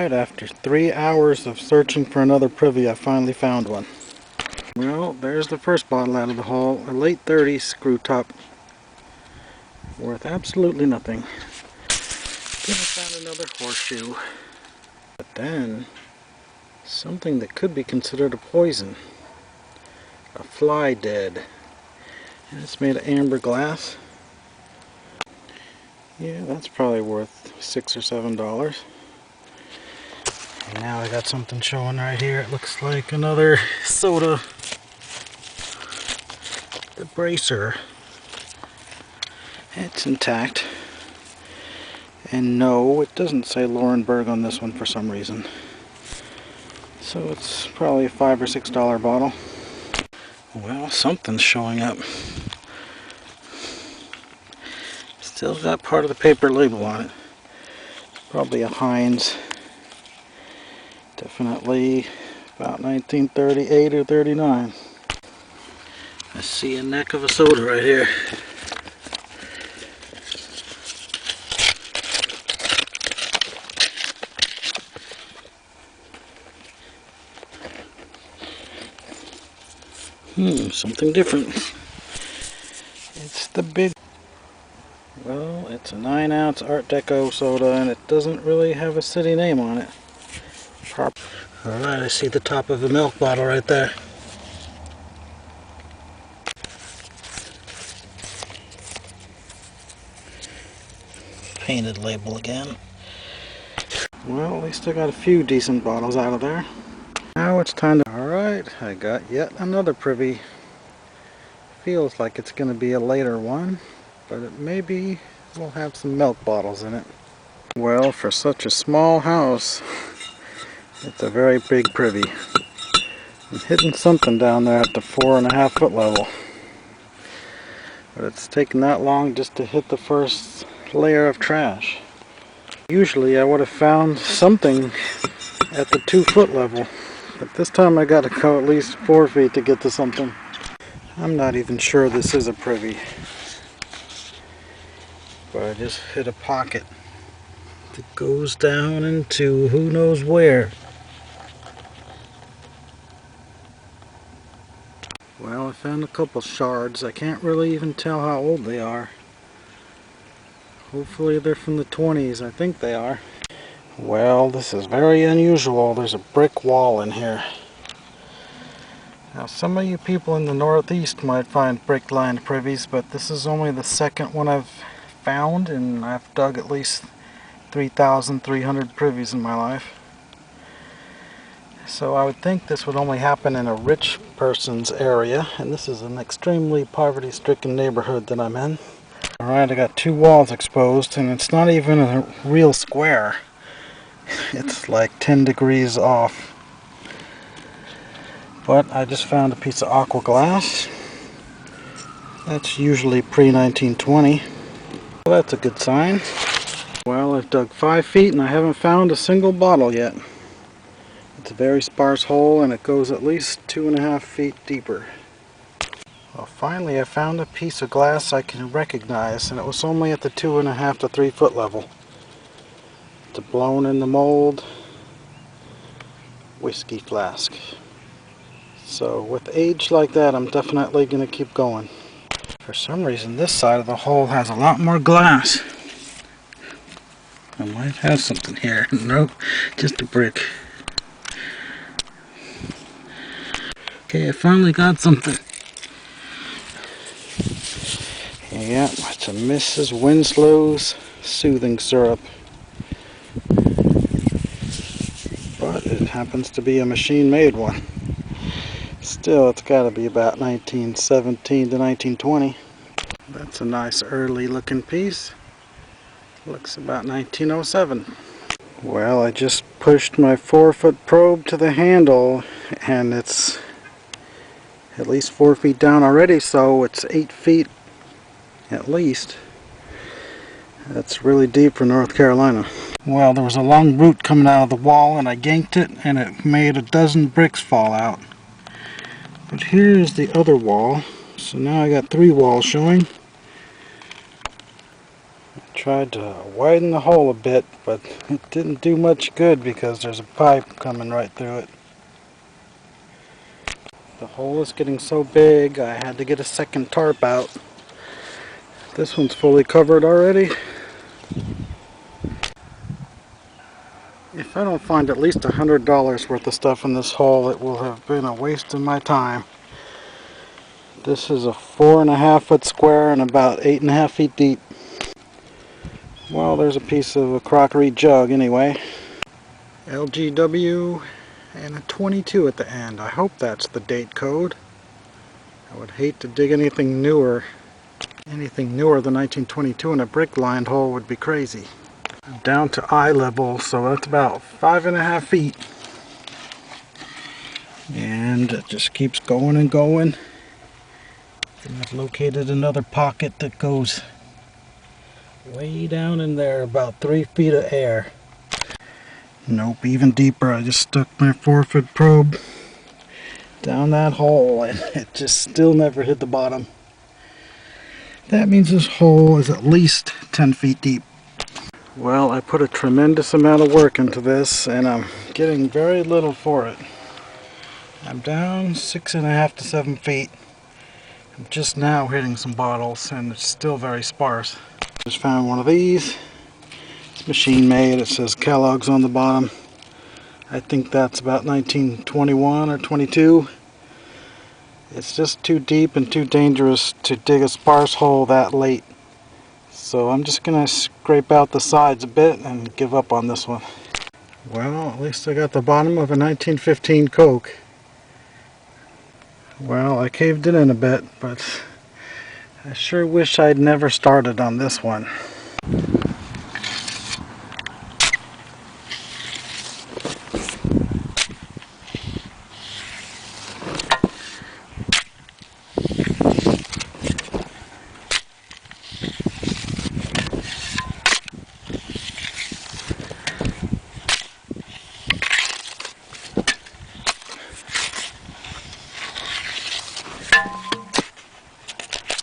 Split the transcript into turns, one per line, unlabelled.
Alright, after 3 hours of searching for another privy, I finally found one. Well, there's the first bottle out of the haul, a late 30s screw top. Worth absolutely nothing. Then I found another horseshoe. But then, something that could be considered a poison. A fly dead. And it's made of amber glass. Yeah, that's probably worth $6 or $7. And now I got something showing right here. It looks like another soda. The bracer. It's intact. And no, it doesn't say Laurinburg on this one for some reason. So it's probably a $5 or $6 bottle. Well, something's showing up. Still got part of the paper label on it. Probably a Heinz. Definitely about 1938 or 39. I see a neck of a soda right here. Something different. It's the big... Well, it's a 9-ounce Art Deco soda, and it doesn't really have a city name on it. Alright, I see the top of the milk bottle right there. Painted label again. Well, at least I got a few decent bottles out of there. Now it's time to... Alright, I got yet another privy. Feels like it's going to be a later one, but it maybe will have some milk bottles in it. Well, for such a small house, it's a very big privy. I'm hitting something down there at the 4.5 foot level. But it's taken that long just to hit the first layer of trash. Usually I would have found something at the 2 foot level, but this time I got to go at least 4 feet to get to something. I'm not even sure this is a privy, but I just hit a pocket that goes down into who knows where. Well, I found a couple shards. I can't really even tell how old they are. Hopefully they're from the 20s. I think they are. Well, this is very unusual. There's a brick wall in here. Now, some of you people in the Northeast might find brick-lined privies, but this is only the second one I've found, and I've dug at least 3,300 privies in my life. So I would think this would only happen in a rich person's area, and this is an extremely poverty-stricken neighborhood that I'm in. Alright, I got 2 walls exposed, and it's not even a real square. It's like 10 degrees off. But I just found a piece of aqua glass. That's usually pre-1920. Well, that's a good sign. Well, I've dug 5 feet and I haven't found a single bottle yet. It's a very sparse hole and it goes at least 2.5 feet deeper. Well, finally I found a piece of glass I can recognize, and it was only at the 2.5 to 3 foot level. It's a blown in the mold whiskey flask. So with age like that, I'm definitely going to keep going. For some reason, this side of the hole has a lot more glass. I might have something here. Nope, just a brick. Okay, I finally got something. Yeah, it's a Mrs. Winslow's soothing syrup. But it happens to be a machine-made one. Still, it's got to be about 1917 to 1920. That's a nice early looking piece. Looks about 1907. Well, I just pushed my 4-foot probe to the handle and it's at least 4 feet down already, so it's 8 feet at least. That's really deep for North Carolina. Well, there was a long root coming out of the wall and I yanked it and it made a dozen bricks fall out. But here's the other wall, so now I got 3 walls showing. Tried to widen the hole a bit, but it didn't do much good because there's a pipe coming right through it. The hole is getting so big I had to get a second tarp out. This one's fully covered already. If I don't find at least $100 worth of stuff in this hole, it will have been a waste of my time. This is a 4.5 foot square and about 8.5 feet deep. Well, there's a piece of a crockery jug anyway. LGW and a 22 at the end. I hope that's the date code. I would hate to dig anything newer. Anything newer than 1922 in a brick lined hole would be crazy. I'm down to eye level, so that's about 5.5 feet. And it just keeps going and going. And I've located another pocket that goes way down in there, about 3 feet of air. Nope, even deeper. I just stuck my 4-foot probe down that hole and it just still never hit the bottom. That means this hole is at least 10 feet deep. Well, I put a tremendous amount of work into this and I'm getting very little for it. I'm down 6.5 to 7 feet. I'm just now hitting some bottles and it's still very sparse. Just found one of these. It's machine made. It says Kellogg's on the bottom. I think that's about 1921 or 22. It's just too deep and too dangerous to dig a sparse hole that late. So I'm just going to scrape out the sides a bit and give up on this one. Well, at least I got the bottom of a 1915 Coke. Well, I caved it in a bit, but I sure wish I'd never started on this one.